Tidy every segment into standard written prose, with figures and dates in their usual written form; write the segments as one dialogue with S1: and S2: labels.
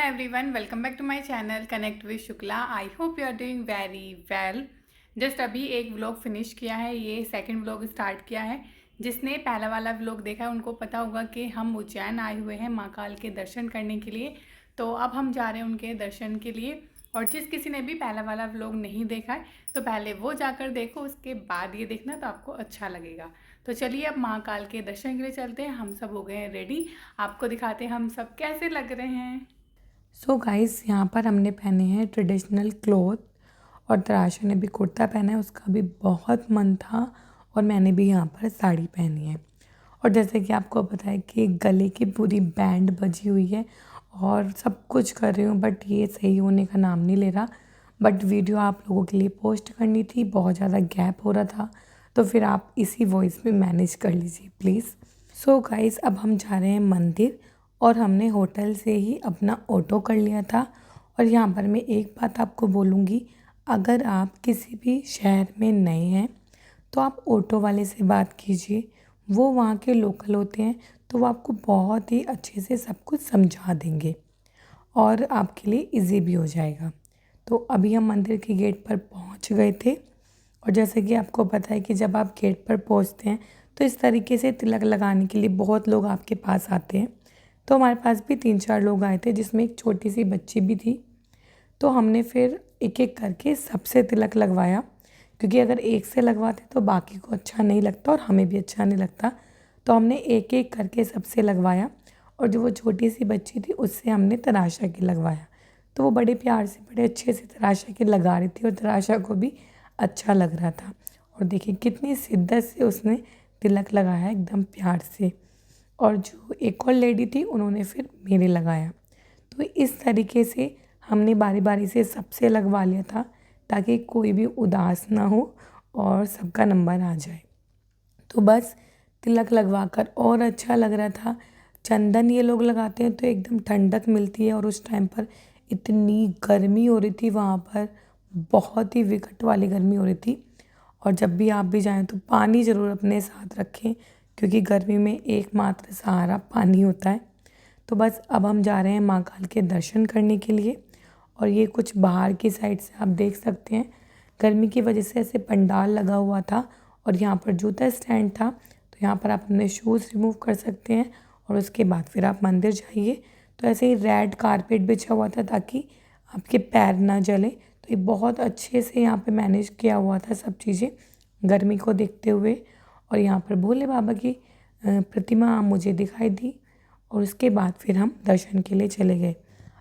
S1: everyone, welcome back to my channel Connect with Shukla. I hope you are doing very well. Just अभी एक vlog finish किया है, ये second vlog start किया है। जिसने पहला वाला व्लॉग देखा है उनको पता होगा कि हम उज्जैन आए हुए हैं महाकाल के दर्शन करने के लिए। तो अब हम जा रहे हैं उनके दर्शन के लिए। और जिस किसी ने भी पहला वाला व्लॉग नहीं देखा है तो पहले वो जाकर देखो, उसके बाद ये देखना तो आपको अच्छा लगेगा। तो चलिए अब महाकाल के दर्शन के लिए चलते हैं। हम सब हो गए हैं रेडी, आपको दिखाते हैं हम सब कैसे लग रहे हैं।
S2: सो गाइस यहाँ पर हमने पहने हैं ट्रेडिशनल क्लोथ और तराशा ने भी कुर्ता पहना है, उसका भी बहुत मन था और मैंने भी यहाँ पर साड़ी पहनी है। और जैसे कि आपको पता है कि गले की पूरी बैंड बजी हुई है और सब कुछ कर रही हूँ, बट ये सही होने का नाम नहीं ले रहा। बट वीडियो आप लोगों के लिए पोस्ट करनी थी, बहुत ज़्यादा गैप हो रहा था, तो फिर आप इसी वॉइस में मैनेज कर लीजिए प्लीज़। सो गाइस अब हम जा रहे हैं मंदिर और हमने होटल से ही अपना ऑटो कर लिया था। और यहाँ पर मैं एक बात आपको बोलूँगी, अगर आप किसी भी शहर में नए हैं तो आप ऑटो वाले से बात कीजिए, वो वहाँ के लोकल होते हैं, तो वो आपको बहुत ही अच्छे से सब कुछ समझा देंगे और आपके लिए इजी भी हो जाएगा। तो अभी हम मंदिर के गेट पर पहुँच गए थे और जैसे कि आपको पता है कि जब आप गेट पर पहुँचते हैं तो इस तरीके से तिलक लगाने के लिए बहुत लोग आपके पास आते हैं। तो हमारे पास भी 3-4 लोग आए थे, जिसमें एक छोटी सी बच्ची भी थी। तो हमने फिर एक एक करके सबसे तिलक लगवाया, क्योंकि अगर एक से लगवाते तो बाकी को अच्छा नहीं लगता और हमें भी अच्छा नहीं लगता। तो हमने एक एक करके सबसे लगवाया और जो वो छोटी सी बच्ची थी उससे हमने तराशा के लगवाया। तो वो बड़े प्यार से बड़े अच्छे से तराशा के लगा रही थी और तराशा को भी अच्छा लग रहा था। और देखिए कितनी शिद्दत से उसने तिलक लगाया, एकदम प्यार से। और जो एक और लेडी थी उन्होंने फिर मेरे लगाया। तो इस तरीके से हमने बारी बारी से सबसे लगवा लिया था, ताकि कोई भी उदास ना हो और सबका नंबर आ जाए। तो बस तिलक लगवा कर और अच्छा लग रहा था। चंदन ये लोग लगाते हैं तो एकदम ठंडक मिलती है, और उस टाइम पर इतनी गर्मी हो रही थी वहाँ पर, बहुत ही विकट वाली गर्मी हो रही थी। और जब भी आप भी जाएं तो पानी ज़रूर अपने साथ रखें, क्योंकि गर्मी में एकमात्र सहारा पानी होता है। तो बस अब हम जा रहे हैं महाकाल के दर्शन करने के लिए। और ये कुछ बाहर की साइड से आप देख सकते हैं, गर्मी की वजह से ऐसे पंडाल लगा हुआ था और यहाँ पर जूता स्टैंड था। तो यहाँ पर आप अपने शूज़ रिमूव कर सकते हैं और उसके बाद फिर आप मंदिर जाइए। तो ऐसे ही रेड कारपेट बिछा हुआ था ताकि आपके पैर ना जले। तो ये बहुत अच्छे से यहाँ पे मैनेज किया हुआ था सब चीज़ें, गर्मी को देखते हुए। और यहाँ पर भोले बाबा की प्रतिमा मुझे दिखाई दी और उसके बाद फिर हम दर्शन के लिए चले गए।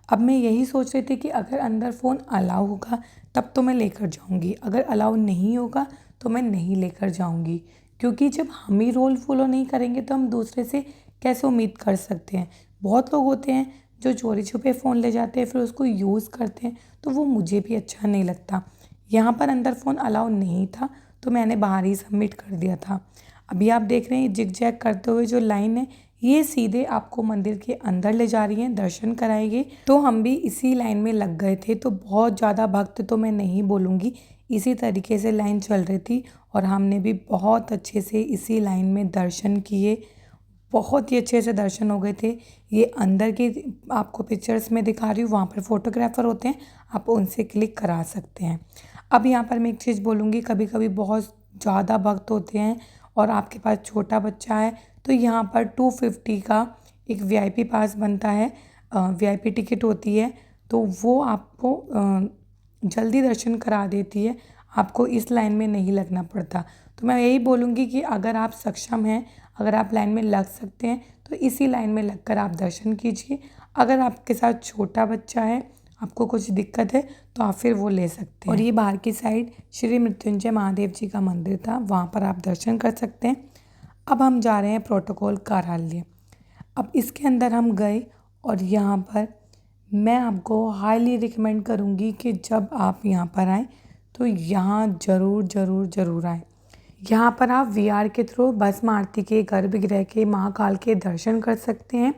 S2: अब मैं यही सोच रही थी कि अगर अंदर फ़ोन अलाउ होगा तब तो मैं लेकर जाऊंगी, अगर अलाउ नहीं होगा तो मैं नहीं लेकर जाऊंगी। क्योंकि जब हम ही रूल फॉलो नहीं करेंगे तो हम दूसरे से कैसे उम्मीद कर सकते हैं। बहुत लोग होते हैं जो चोरी छुपे फ़ोन ले जाते हैं फिर उसको यूज़ करते हैं, तो वो मुझे भी अच्छा नहीं लगता। यहाँ पर अंदर फ़ोन अलाउ नहीं था तो मैंने बाहर ही सबमिट कर दिया था। अभी आप देख रहे हैं जिग जैग करते हुए जो लाइन है, ये सीधे आपको मंदिर के अंदर ले जा रही है, दर्शन कराएगी। तो हम भी इसी लाइन में लग गए थे। तो बहुत ज़्यादा भक्त तो मैं नहीं बोलूँगी, इसी तरीके से लाइन चल रही थी और हमने भी बहुत अच्छे से इसी लाइन में दर्शन किए। बहुत ही अच्छे से दर्शन हो गए थे। ये अंदर की आपको पिक्चर्स में दिखा रही हूँ, वहाँ पर फोटोग्राफर होते हैं, आप उनसे क्लिक करा सकते हैं। अब यहाँ पर मैं एक चीज़ बोलूँगी, कभी कभी बहुत ज़्यादा भक्त होते हैं और आपके पास छोटा बच्चा है तो यहाँ पर 250 का एक वीआईपी पास बनता है, वीआईपी टिकट होती है। तो वो आपको जल्दी दर्शन करा देती है, आपको इस लाइन में नहीं लगना पड़ता। तो मैं यही बोलूँगी कि अगर आप सक्षम हैं, अगर आप लाइन में लग सकते हैं तो इसी लाइन में लगकर आप दर्शन कीजिए। अगर आपके साथ छोटा बच्चा है, आपको कुछ दिक्कत है, तो आप फिर वो ले सकते हैं। और ये बाहर की साइड श्री मृत्युंजय महादेव जी का मंदिर था, वहाँ पर आप दर्शन कर सकते हैं। अब हम जा रहे हैं प्रोटोकॉल कार्यालय। अब इसके अंदर हम गए और यहाँ पर मैं आपको हाईली रिकमेंड करूँगी कि जब आप यहाँ पर आएँ तो यहाँ ज़रूर ज़रूर ज़रूर आएँ। यहाँ पर आप वीआर के थ्रू भस्म आरती के, गर्भगृह के, महाकाल के दर्शन कर सकते हैं।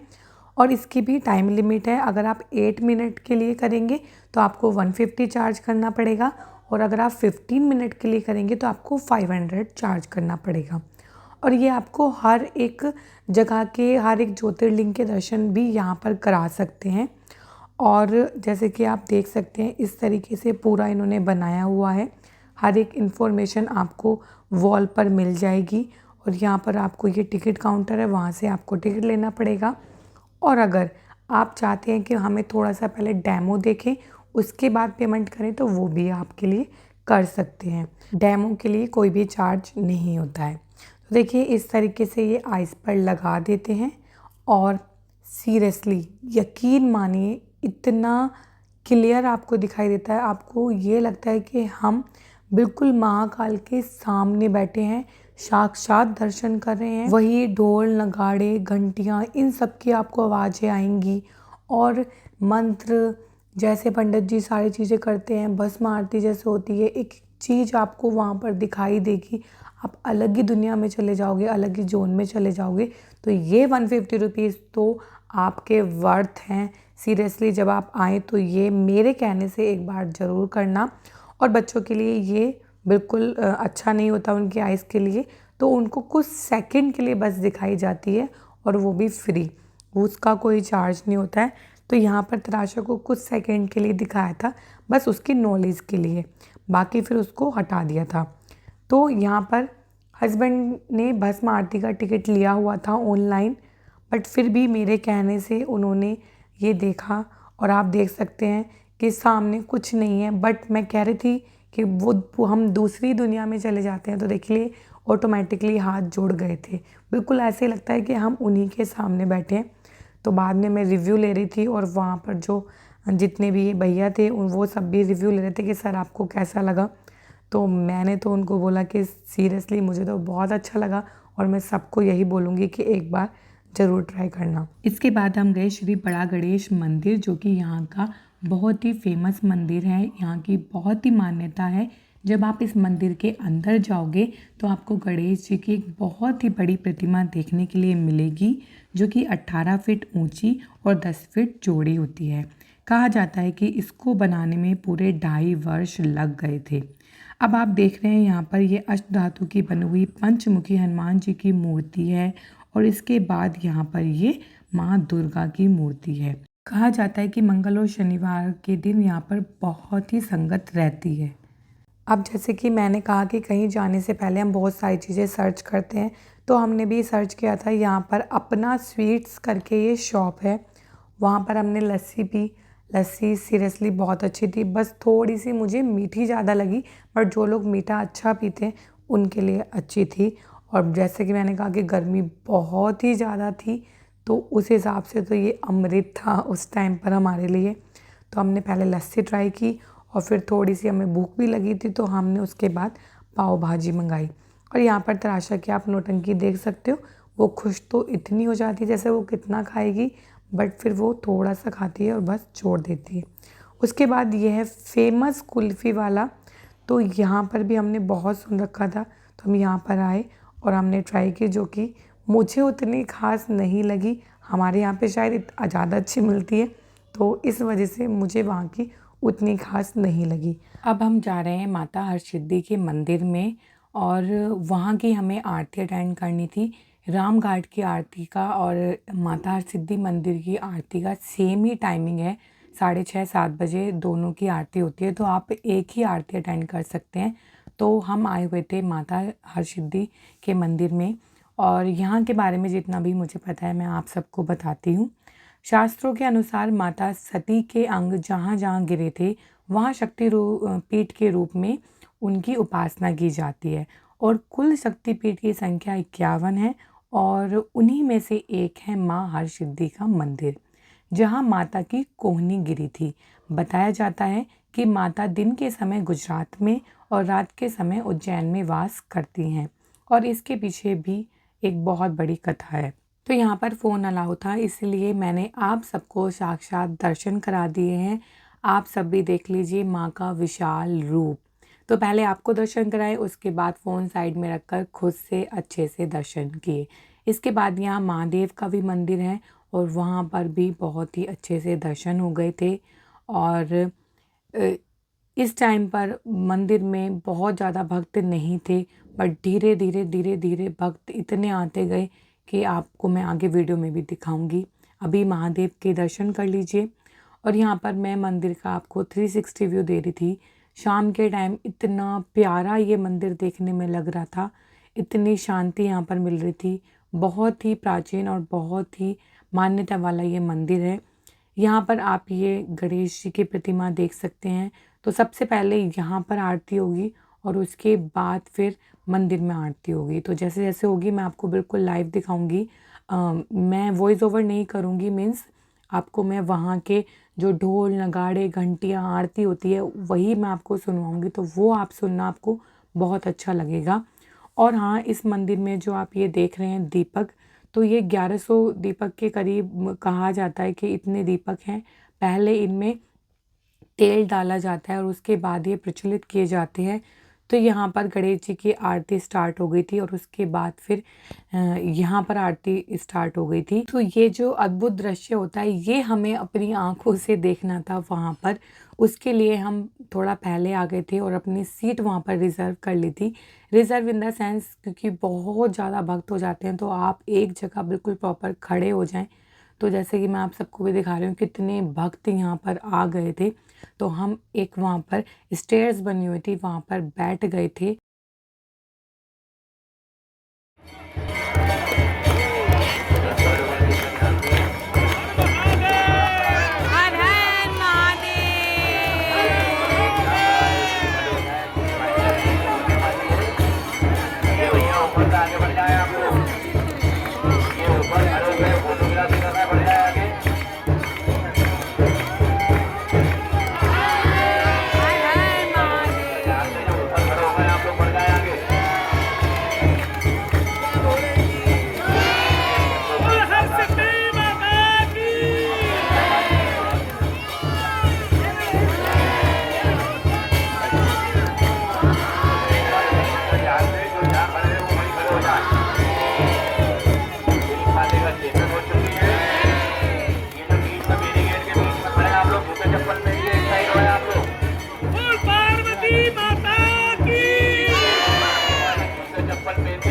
S2: और इसकी भी टाइम लिमिट है, अगर आप 8 मिनट के लिए करेंगे तो आपको 150 चार्ज करना पड़ेगा, और अगर आप 15 मिनट के लिए करेंगे तो आपको 500 चार्ज करना पड़ेगा। और ये आपको हर एक जगह के, हर एक ज्योतिर्लिंग के दर्शन भी यहाँ पर करा सकते हैं। और जैसे कि आप देख सकते हैं इस तरीके से पूरा इन्होंने बनाया हुआ है। हर एक इन्फॉर्मेशन आपको वॉल पर मिल जाएगी। और यहाँ पर आपको ये टिकट काउंटर है, वहाँ से आपको टिकट लेना पड़ेगा। और अगर आप चाहते हैं कि हमें थोड़ा सा पहले डेमो देखें उसके बाद पेमेंट करें तो वो भी आपके लिए कर सकते हैं। डेमो के लिए कोई भी चार्ज नहीं होता है। तो देखिए इस तरीके से ये आइस पर लगा देते हैं और सीरियसली यकीन मानिए इतना क्लियर आपको दिखाई देता है, आपको ये लगता है कि हम बिल्कुल महाकाल के सामने बैठे हैं, साक्षात दर्शन कर रहे हैं। वही ढोल नगाड़े घंटियाँ इन सब की आपको आवाज़ें आएंगी और मंत्र जैसे पंडित जी सारी चीज़ें करते हैं, भस्म आरती जैसे होती है, एक चीज़ आपको वहाँ पर दिखाई देगी। आप अलग ही दुनिया में चले जाओगे, अलग ही जोन में चले जाओगे। तो ये 150 रुपीज़ तो आपके वर्थ हैं। सीरियसली जब आप आएँ तो ये मेरे कहने से एक बार ज़रूर करना। और बच्चों के लिए ये बिल्कुल अच्छा नहीं होता उनकी आइज़ के लिए, तो उनको कुछ सेकंड के लिए बस दिखाई जाती है और वो भी फ्री, उसका कोई चार्ज नहीं होता है। तो यहाँ पर तराशा को कुछ सेकंड के लिए दिखाया था, बस उसकी नॉलेज के लिए, बाकी फिर उसको हटा दिया था। तो यहाँ पर हस्बैंड ने भस्म आरती का टिकट लिया हुआ था ऑनलाइन, बट फिर भी मेरे कहने से उन्होंने ये देखा और आप देख सकते हैं कि सामने कुछ नहीं है। बट मैं कह रही थी कि वो हम दूसरी दुनिया में चले जाते हैं, तो देखिए ऑटोमेटिकली हाथ जुड़ गए थे। बिल्कुल ऐसे लगता है कि हम उन्हीं के सामने बैठे हैं। तो बाद में मैं रिव्यू ले रही थी और वहाँ पर जो जितने भी भैया थे वो सब भी रिव्यू ले रहे थे कि सर आपको कैसा लगा। तो मैंने तो उनको बोला कि सीरियसली मुझे तो बहुत अच्छा लगा और मैं सबको यही बोलूँगी कि एक बार ज़रूर ट्राई करना। इसके बाद हम गए श्री बड़ा गणेश मंदिर, जो कि यहाँ का बहुत ही फेमस मंदिर है, यहाँ की बहुत ही मान्यता है। जब आप इस मंदिर के अंदर जाओगे तो आपको गणेश जी की एक बहुत ही बड़ी प्रतिमा देखने के लिए मिलेगी, जो कि 18 फीट ऊंची और 10 फीट चौड़ी होती है। कहा जाता है कि इसको बनाने में पूरे 2.5 वर्ष लग गए थे। अब आप देख रहे हैं यहाँ पर ये अष्टधातु की बनी हुई पंचमुखी हनुमान जी की मूर्ति है और इसके बाद यहाँ पर ये माँ दुर्गा की मूर्ति है। कहा जाता है कि मंगल और शनिवार के दिन यहाँ पर बहुत ही संगत रहती है। अब जैसे कि मैंने कहा कि कहीं जाने से पहले हम बहुत सारी चीज़ें सर्च करते हैं, तो हमने भी सर्च किया था। यहाँ पर अपना स्वीट्स करके ये शॉप है, वहाँ पर हमने लस्सी पी। लस्सी सीरियसली बहुत अच्छी थी, बस थोड़ी सी मुझे मीठी ज़्यादा लगी, बट जो लोग मीठा अच्छा पीते हैं उनके लिए अच्छी थी। और जैसे कि मैंने कहा कि गर्मी बहुत ही ज़्यादा थी, तो उस हिसाब से तो ये अमृत था उस टाइम पर हमारे लिए। तो हमने पहले लस्सी ट्राई की और फिर थोड़ी सी हमें भूख भी लगी थी, तो हमने उसके बाद पाव भाजी मंगाई। और यहाँ पर तराशा की आप नौटंकी देख सकते हो, वो खुश तो इतनी हो जाती है जैसे वो कितना खाएगी, बट फिर वो थोड़ा सा खाती है और बस छोड़ देती है। उसके बाद ये है फेमस कुल्फ़ी वाला, तो यहाँ पर भी हमने बहुत सुन रखा था, तो हम यहाँ पर आए और हमने ट्राई की, जो कि मुझे उतनी ख़ास नहीं लगी। हमारे यहाँ पे शायद ज़्यादा अच्छी मिलती है, तो इस वजह से मुझे वहाँ की उतनी ख़ास नहीं लगी। अब हम जा रहे हैं माता हरसिद्धि के मंदिर में और वहाँ की हमें आरती अटेंड करनी थी। राम घाट की आरती का और माता हरसिद्धि मंदिर की आरती का सेम ही टाइमिंग है, 6:30-7 बजे दोनों की आरती होती है, तो आप एक ही आरती अटेंड कर सकते हैं। तो हम आए हुए थे माता हरसिद्धि के मंदिर में और यहाँ के बारे में जितना भी मुझे पता है मैं आप सबको बताती हूँ। शास्त्रों के अनुसार माता सती के अंग जहाँ जहाँ गिरे थे वहाँ शक्ति पीठ के रूप में उनकी उपासना की जाती है और कुल शक्तिपीठ की संख्या 51 है और उन्हीं में से एक है माँ हरसिद्धि का मंदिर, जहाँ माता की कोहनी गिरी थी। बताया जाता है कि माता दिन के समय गुजरात में और रात के समय उज्जैन में वास करती हैं और इसके पीछे भी एक बहुत बड़ी कथा है। तो यहाँ पर फ़ोन अलाउ था, इसलिए मैंने आप सबको साक्षात दर्शन करा दिए हैं। आप सब भी देख लीजिए माँ का विशाल रूप। तो पहले आपको दर्शन कराए, उसके बाद फ़ोन साइड में रखकर खुद से अच्छे से दर्शन किए। इसके बाद यहाँ महादेव का भी मंदिर है और वहाँ पर भी बहुत ही अच्छे से दर्शन हो गए थे। और इस टाइम पर मंदिर में बहुत ज़्यादा भक्त नहीं थे, बट धीरे धीरे भक्त इतने आते गए कि आपको मैं आगे वीडियो में भी दिखाऊंगी। अभी महादेव के दर्शन कर लीजिए और यहाँ पर मैं मंदिर का आपको 360 व्यू दे रही थी। शाम के टाइम इतना प्यारा ये मंदिर देखने में लग रहा था, इतनी शांति यहाँ पर मिल रही थी। बहुत ही प्राचीन और बहुत ही मान्यता वाला ये मंदिर है। यहाँ पर आप ये गणेश जी की प्रतिमा देख सकते हैं। तो सबसे पहले यहाँ पर आरती होगी और उसके बाद फिर मंदिर में आरती होगी। तो जैसे जैसे होगी मैं आपको बिल्कुल लाइव दिखाऊंगी। मैं वॉइस ओवर नहीं करूँगी, मीन्स आपको मैं वहाँ के जो ढोल नगाड़े घंटियाँ आरती होती है वही मैं आपको सुनवाऊँगी, तो वो आप सुनना आपको बहुत अच्छा लगेगा। और हाँ, इस मंदिर में जो आप ये देख रहे हैं दीपक, तो ये 1100 दीपक के करीब कहा जाता है कि इतने दीपक हैं। पहले इनमें तेल डाला जाता है और उसके बाद ये प्रज्वलित किए जाते हैं। तो यहाँ पर गणेश जी की आरती स्टार्ट हो गई थी और उसके बाद फिर यहाँ पर आरती स्टार्ट हो गई थी। तो ये जो अद्भुत दृश्य होता है ये हमें अपनी आंखों से देखना था वहाँ पर। उसके लिए हम थोड़ा पहले आ गए थे और अपनी सीट वहाँ पर रिज़र्व कर ली थी। रिज़र्व इन द सेंस क्योंकि बहुत ज़्यादा भक्त हो जाते हैं, तो आप एक जगह बिल्कुल प्रॉपर खड़े हो जाएं। तो जैसे कि मैं आप सबको भी दिखा रही हूँ कितने भक्त यहाँ पर आ गए थे। तो हम एक वहाँ पर स्टेयर्स बनी हुई थी, वहाँ पर बैठ गए थे।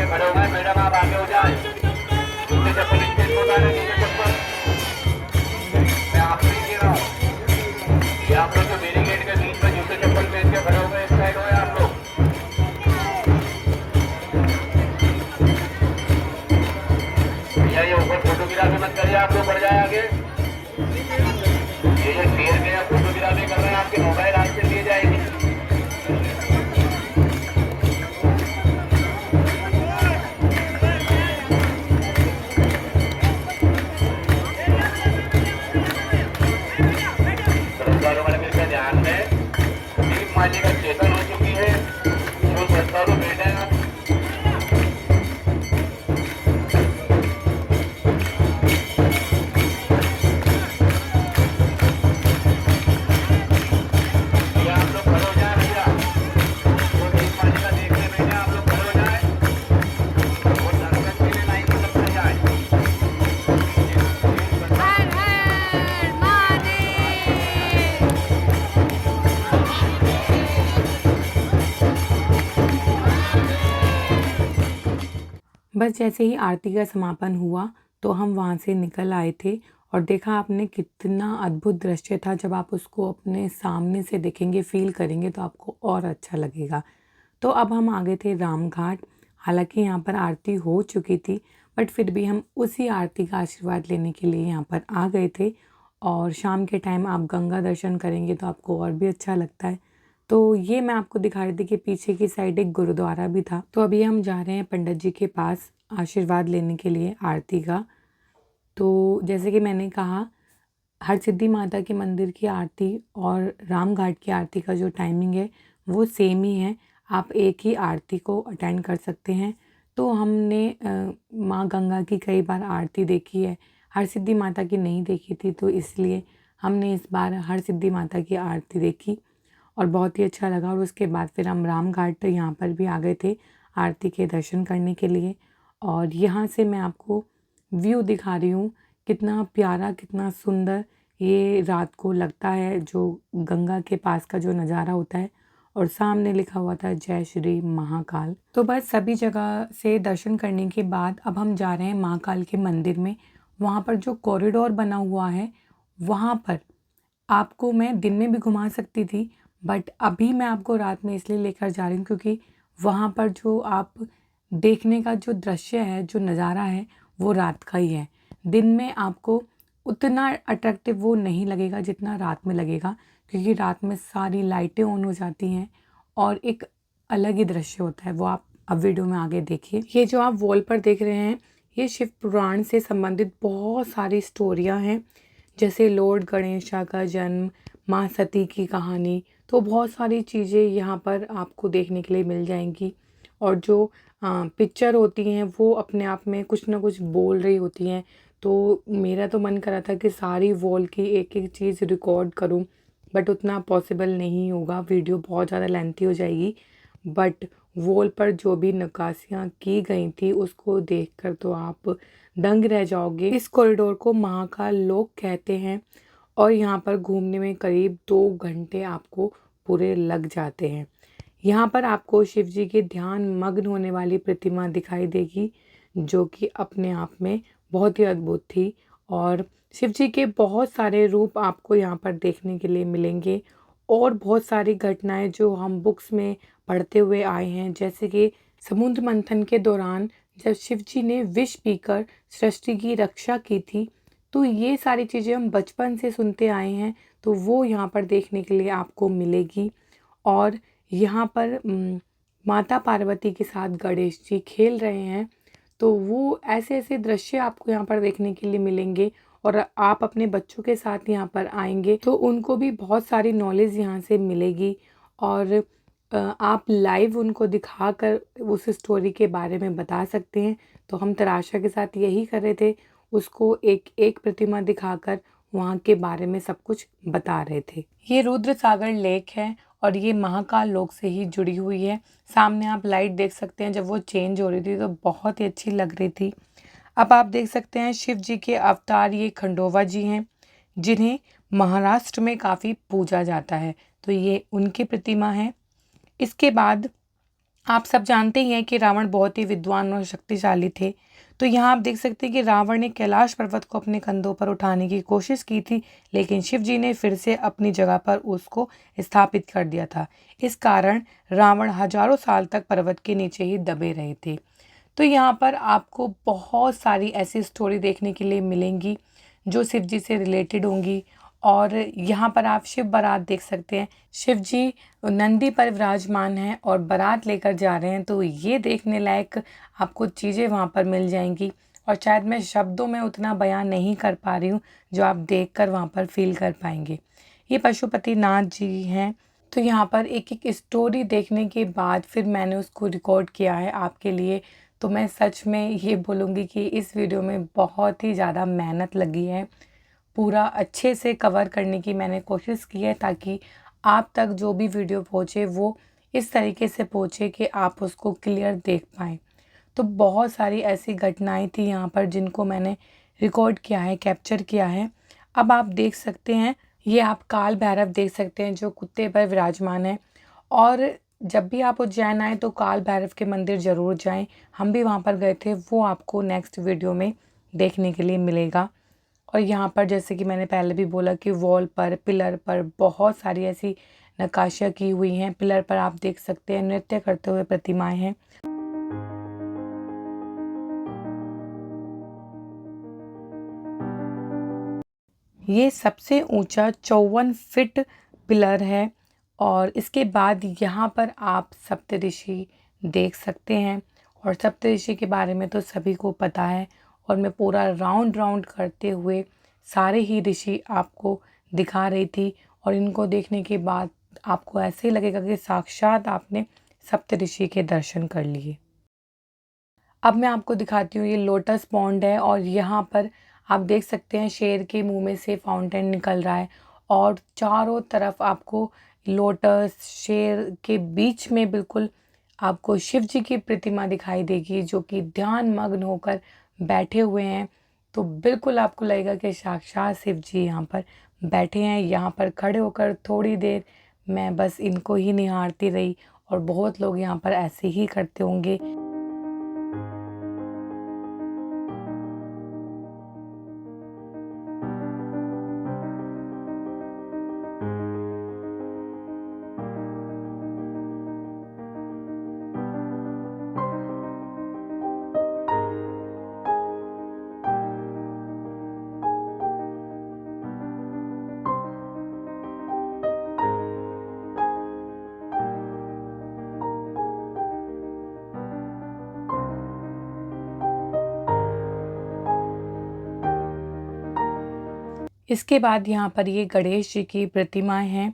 S1: हर हर मैडम आप आगे हो जाए। जूते चप्पल इनके को डालें, जूते चप्पल मैं आपसे ही कह रहा हूँ। ये आप लोग जो बैरिकेड के बीच में जूते चप्पल पहन के खड़े हो गए, इस साइड हो आप लोग। भैया ये ऊपर फोटोग्राफी मत करिए, आप लोग बढ़ जाए आगे। ये जो शेर के फोटोग्राफी कर रहे हैं आपके मोबाइल हाथ से लिए जाएगी। ध्यान में दीप माली का चेतन हो चुकी है। जो श्रद्धालु बैठे हैं आप लोग खड़े हो जाए। भैया जो दीप माली का देखने बैठे आप लोग खड़े हो जाए और दर्शक के लिए लाइन में लग जाए। हर हर महादेव।
S2: बस जैसे ही आरती का समापन हुआ तो हम वहाँ से निकल आए थे और देखा आपने कितना अद्भुत दृश्य था। जब आप उसको अपने सामने से देखेंगे, फील करेंगे तो आपको और अच्छा लगेगा। तो अब हम आ गए थे राम घाट। हालांकि यहाँ पर आरती हो चुकी थी, बट फिर भी हम उसी आरती का आशीर्वाद लेने के लिए यहाँ पर आ गए थे। और शाम के टाइम आप गंगा दर्शन करेंगे तो आपको और भी अच्छा लगता है। तो ये मैं आपको दिखा रही थी कि पीछे की साइड एक गुरुद्वारा भी था। तो अभी हम जा रहे हैं पंडित जी के पास आशीर्वाद लेने के लिए आरती का। तो जैसे कि मैंने कहा, हरसिद्धि माता के मंदिर की आरती और राम घाट की आरती का जो टाइमिंग है वो सेम ही है। आप एक ही आरती को अटेंड कर सकते हैं। तो हमने माँ गंगा की कई बार आरती देखी है, हरसिद्धि माता की नहीं देखी थी, तो इसलिए हमने इस बार हरसिद्धि माता की आरती देखी और बहुत ही अच्छा लगा। और उसके बाद फिर हम राम घाट यहाँ पर भी आ गए थे आरती के दर्शन करने के लिए। और यहाँ से मैं आपको व्यू दिखा रही हूँ, कितना प्यारा कितना सुंदर ये रात को लगता है, जो गंगा के पास का जो नज़ारा होता है। और सामने लिखा हुआ था जय श्री महाकाल। तो बस सभी जगह से दर्शन करने के बाद अब हम जा रहे हैं महाकाल के मंदिर में। वहाँ पर जो कॉरिडोर बना हुआ है वहाँ पर आपको मैं दिन में भी घुमा सकती थी, बट अभी मैं आपको रात में इसलिए लेकर जा रही हूँ क्योंकि वहाँ पर जो आप देखने का जो दृश्य है, जो नज़ारा है, वो रात का ही है। दिन में आपको उतना अट्रैक्टिव वो नहीं लगेगा जितना रात में लगेगा, क्योंकि रात में सारी लाइटें ऑन हो जाती हैं और एक अलग ही दृश्य होता है। वो आप अब वीडियो में आगे देखिए। ये जो आप वॉल पर देख रहे हैं, ये शिव पुराण से संबंधित बहुत सारी स्टोरियाँ हैं, जैसे लॉर्ड गणेशा का जन्म, माँ सती की कहानी, तो बहुत सारी चीज़ें यहाँ पर आपको देखने के लिए मिल जाएंगी। और जो पिक्चर होती हैं वो अपने आप में कुछ ना कुछ बोल रही होती हैं। तो मेरा तो मन कर रहा था कि सारी वॉल की एक एक चीज़ रिकॉर्ड करूं, बट उतना पॉसिबल नहीं होगा, वीडियो बहुत ज़्यादा लेंथी हो जाएगी। बट वॉल पर जो भी नक्काशियाँ की गई थी उसको देखकर तो आप दंग रह जाओगे। इस कॉरिडोर को महाकाल लोक कहते हैं और यहाँ पर घूमने में करीब 2 घंटे आपको पूरे लग जाते हैं। यहाँ पर आपको शिव जी के ध्यान मग्न होने वाली प्रतिमा दिखाई देगी, जो कि अपने आप में बहुत ही अद्भुत थी। और शिव जी के बहुत सारे रूप आपको यहाँ पर देखने के लिए मिलेंगे और बहुत सारी घटनाएं जो हम बुक्स में पढ़ते हुए आए हैं, जैसे कि समुद्र मंथन के दौरान जब शिव जी ने विष पीकर सृष्टि की रक्षा की थी, तो ये सारी चीज़ें हम बचपन से सुनते आए हैं, तो वो यहाँ पर देखने के लिए आपको मिलेगी। और यहाँ पर माता पार्वती के साथ गणेश जी खेल रहे हैं, तो वो ऐसे-ऐसे दृश्य आपको यहाँ पर देखने के लिए मिलेंगे। और आप अपने बच्चों के साथ यहाँ पर आएँगे तो उनको भी बहुत सारी नॉलेज यहाँ से मिलेगी। और आप लाइव उनको दिखाकर उस स्टोरी के बारे में बता सकते हैं। तो हम तराशा के साथ यही कर रहे थे, उसको एक-एक प्रतिमा दिखाकर वहाँ के बारे में सब कुछ बता रहे थे। ये रुद्र सागर लेक है और ये महाकाल लोक से ही जुड़ी हुई है। सामने आप लाइट देख सकते हैं, जब वो चेंज हो रही थी तो बहुत ही अच्छी लग रही थी। अब आप देख सकते हैं शिव जी के अवतार ये खंडोबा जी हैं, जिन्हें महाराष्ट्र में काफ़ी पूजा जाता है। तो ये उनकी प्रतिमा है। इसके बाद आप सब जानते ही हैं कि रावण बहुत ही विद्वान और शक्तिशाली थे। तो यहाँ आप देख सकते हैं कि रावण ने कैलाश पर्वत को अपने कंधों पर उठाने की कोशिश की थी, लेकिन शिव जी ने फिर से अपनी जगह पर उसको स्थापित कर दिया था। इस कारण रावण हजारों साल तक पर्वत के नीचे ही दबे रहे थे। तो यहाँ पर आपको बहुत सारी ऐसी स्टोरी देखने के लिए मिलेंगी जो शिव जी से रिलेटेड होंगी। और यहाँ पर आप शिव बारात देख सकते हैं। शिव जी नंदी पर विराजमान हैं और बारात लेकर जा रहे हैं, तो ये देखने लायक आपको चीज़ें वहाँ पर मिल जाएंगी। और शायद मैं शब्दों में उतना बयान नहीं कर पा रही हूँ जो आप देखकर वहाँ पर फील कर पाएंगे। ये पशुपतिनाथ जी हैं। तो यहाँ पर एक एक स्टोरी देखने के बाद फिर मैंने उसको रिकॉर्ड किया है आपके लिए। तो मैं सच में ये बोलूँगी कि इस वीडियो में बहुत ही ज़्यादा मेहनत लगी है। पूरा अच्छे से कवर करने की मैंने कोशिश की है, ताकि आप तक जो भी वीडियो पहुँचे वो इस तरीके से पहुँचे कि आप उसको क्लियर देख पाएँ। तो बहुत सारी ऐसी घटनाएँ थी यहाँ पर जिनको मैंने रिकॉर्ड किया है, कैप्चर किया है। अब आप देख सकते हैं, ये आप काल भैरव देख सकते हैं जो कुत्ते पर विराजमान है। और जब भी आप उज्जैन आएँ तो काल भैरव के मंदिर ज़रूर जाएँ। हम भी वहाँ पर गए थे, वो आपको नेक्स्ट वीडियो में देखने के लिए मिलेगा। और यहाँ पर जैसे कि मैंने पहले भी बोला कि वॉल पर, पिलर पर बहुत सारी ऐसी नक्काशियाँ की हुई हैं। पिलर पर आप देख सकते हैं नृत्य करते हुए प्रतिमाएँ हैं। ये सबसे ऊंचा 54 फीट पिलर है। और इसके बाद यहाँ पर आप सप्तऋषि देख सकते हैं। और सप्तऋषि के बारे में तो सभी को पता है। और मैं पूरा राउंड राउंड करते हुए सारे ही ऋषि आपको दिखा रही थी। और इनको देखने के बाद आपको ऐसे ही लगेगा कि साक्षात आपने सप्तऋषि के दर्शन कर लिए। अब मैं आपको दिखाती हूँ, ये लोटस पॉन्ड है और यहाँ पर आप देख सकते हैं शेर के मुंह में से फाउंटेन निकल रहा है। और चारों तरफ आपको लोटस, शेर के बीच में बिल्कुल आपको शिव जी की प्रतिमा दिखाई देगी, जो कि ध्यान मग्न होकर बैठे हुए हैं। तो बिल्कुल आपको लगेगा कि साक्षात शिव जी यहाँ पर बैठे हैं। यहाँ पर खड़े होकर थोड़ी देर मैं बस इनको ही निहारती रही। और बहुत लोग यहाँ पर ऐसे ही करते होंगे। इसके बाद यहाँ पर ये गणेश जी की प्रतिमाएं हैं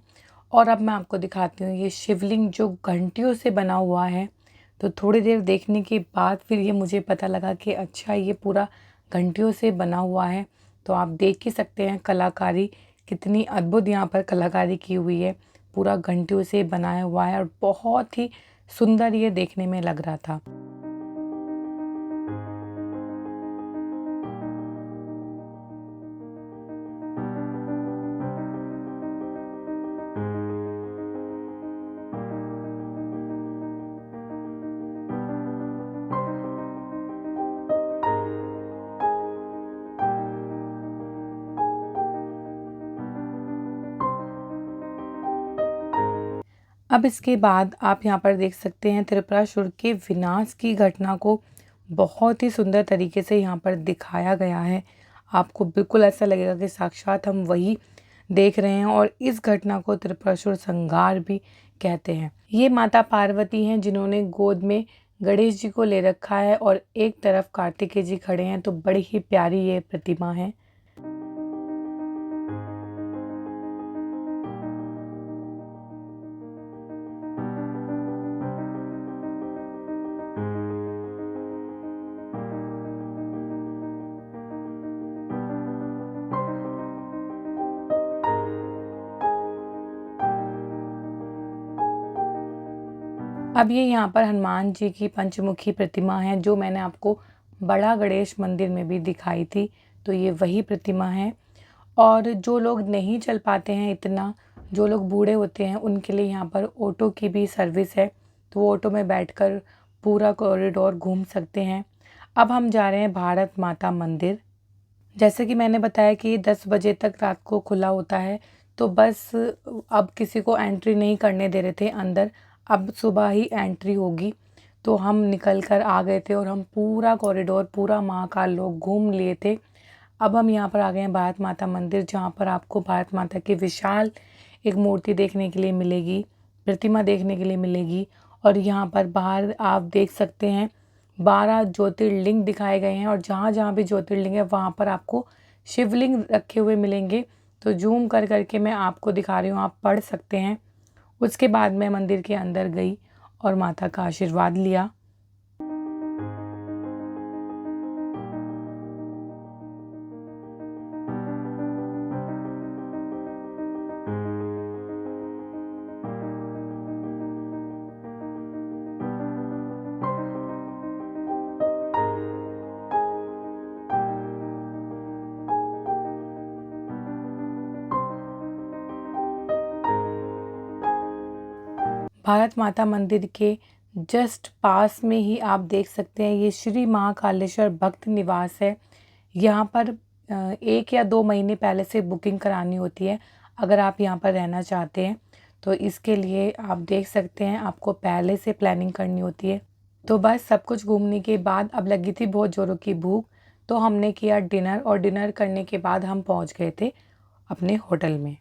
S2: और अब मैं आपको दिखाती हूँ ये शिवलिंग जो घंटियों से बना हुआ है। तो थोड़ी देर देखने के बाद फिर ये मुझे पता लगा कि अच्छा ये पूरा घंटियों से बना हुआ है। तो आप देख ही सकते हैं कलाकारी कितनी अद्भुत यहाँ पर कलाकारी की हुई है। पूरा घंटियों से बनाया हुआ है और बहुत ही सुंदर ये देखने में लग रहा था। अब इसके बाद आप यहाँ पर देख सकते हैं त्रिपुरासुर के विनाश की घटना को बहुत ही सुंदर तरीके से यहाँ पर दिखाया गया है। आपको बिल्कुल ऐसा लगेगा कि साक्षात हम वही देख रहे हैं और इस घटना को त्रिपुरासुर संहार भी कहते हैं। ये माता पार्वती हैं जिन्होंने गोद में गणेश जी को ले रखा है और एक तरफ कार्तिकेय जी खड़े हैं। तो बड़ी ही प्यारी ये प्रतिमा है। अब ये यहाँ पर हनुमान जी की पंचमुखी प्रतिमा है जो मैंने आपको बड़ा गणेश मंदिर में भी दिखाई थी। तो ये वही प्रतिमा है। और जो लोग नहीं चल पाते हैं इतना, जो लोग बूढ़े होते हैं, उनके लिए यहाँ पर ऑटो की भी सर्विस है। तो वो ऑटो में बैठकर पूरा कॉरिडोर घूम सकते हैं। अब हम जा रहे हैं भारत माता मंदिर। जैसे कि मैंने बताया कि 10 बजे तक रात को खुला होता है। तो बस अब किसी को एंट्री नहीं करने दे रहे थे अंदर, अब सुबह ही एंट्री होगी। तो हम निकल कर आ गए थे और हम पूरा कॉरिडोर, पूरा महाकाल लोक घूम लिए थे। अब हम यहाँ पर आ गए हैं भारत माता मंदिर, जहाँ पर आपको भारत माता की विशाल एक मूर्ति देखने के लिए मिलेगी, प्रतिमा देखने के लिए मिलेगी। और यहाँ पर बाहर आप देख सकते हैं 12 ज्योतिर्लिंग दिखाए गए हैं और जहाँ जहाँ भी ज्योतिर्लिंग है वहाँ पर आपको शिवलिंग रखे हुए मिलेंगे। तो जूम कर करके मैं आपको दिखा रही हूँ, आप पढ़ सकते हैं। उसके बाद मैं मंदिर के अंदर गई और माता का आशीर्वाद लिया। भारत माता मंदिर के जस्ट पास में ही आप देख सकते हैं ये श्री महाकालेश्वर भक्त निवास है। यहाँ पर 1 या 2 महीने पहले से बुकिंग करानी होती है अगर आप यहाँ पर रहना चाहते हैं। तो इसके लिए आप देख सकते हैं आपको पहले से प्लानिंग करनी होती है। तो बस सब कुछ घूमने के बाद अब लगी थी बहुत ज़ोरों की भूख। तो हमने किया डिनर और डिनर करने के बाद हम पहुँच गए थे अपने होटल में।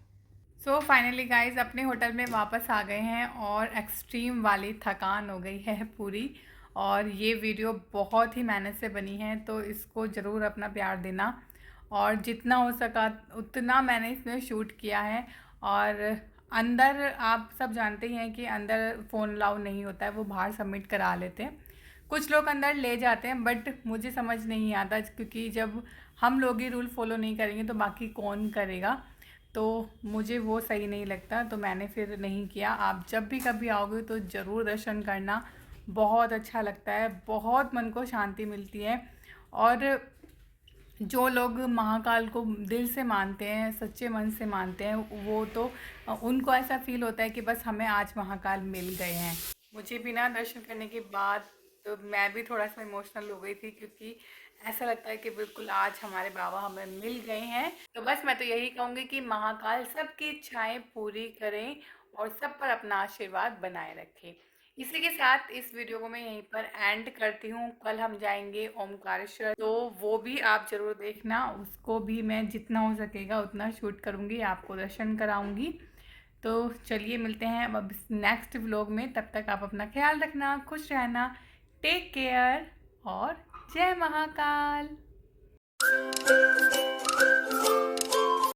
S1: सो फाइनली गाइज अपने होटल में वापस आ गए हैं और एक्सट्रीम वाली थकान हो गई है पूरी। और ये वीडियो बहुत ही मेहनत से बनी है तो इसको ज़रूर अपना प्यार देना। और जितना हो सका उतना मैंने इसमें शूट किया है। और अंदर आप सब जानते ही हैं कि अंदर फ़ोन अलाउ नहीं होता है, वो बाहर सबमिट करा लेते हैं। कुछ लोग अंदर ले जाते हैं बट मुझे समझ नहीं आता क्योंकि जब हम लोग ही रूल फॉलो नहीं करेंगे तो बाकी कौन करेगा। तो मुझे वो सही नहीं लगता तो मैंने फिर नहीं किया। आप जब भी कभी आओगे तो ज़रूर दर्शन करना, बहुत अच्छा लगता है, बहुत मन को शांति मिलती है। और जो लोग महाकाल को दिल से मानते हैं, सच्चे मन से मानते हैं, वो तो उनको ऐसा फील होता है कि बस हमें आज महाकाल मिल गए हैं। मुझे भी ना दर्शन करने के बाद तो मैं भी थोड़ा सा इमोशनल हो गई थी क्योंकि ऐसा लगता है कि बिल्कुल आज हमारे बाबा हमें मिल गए हैं। तो बस मैं तो यही कहूँगी कि महाकाल सबकी इच्छाएं पूरी करें और सब पर अपना आशीर्वाद बनाए रखें। इसी के साथ इस वीडियो को मैं यहीं पर एंड करती हूँ। कल हम जाएंगे ओमकारेश्वर, तो वो भी आप ज़रूर देखना, उसको भी मैं जितना हो सकेगा उतना शूट करूँगी, आपको दर्शन कराऊँगी। तो चलिए मिलते हैं अब नेक्स्ट व्लॉग में। तब तक आप अपना ख्याल रखना, खुश रहना, टेक केयर और जय महाकाल।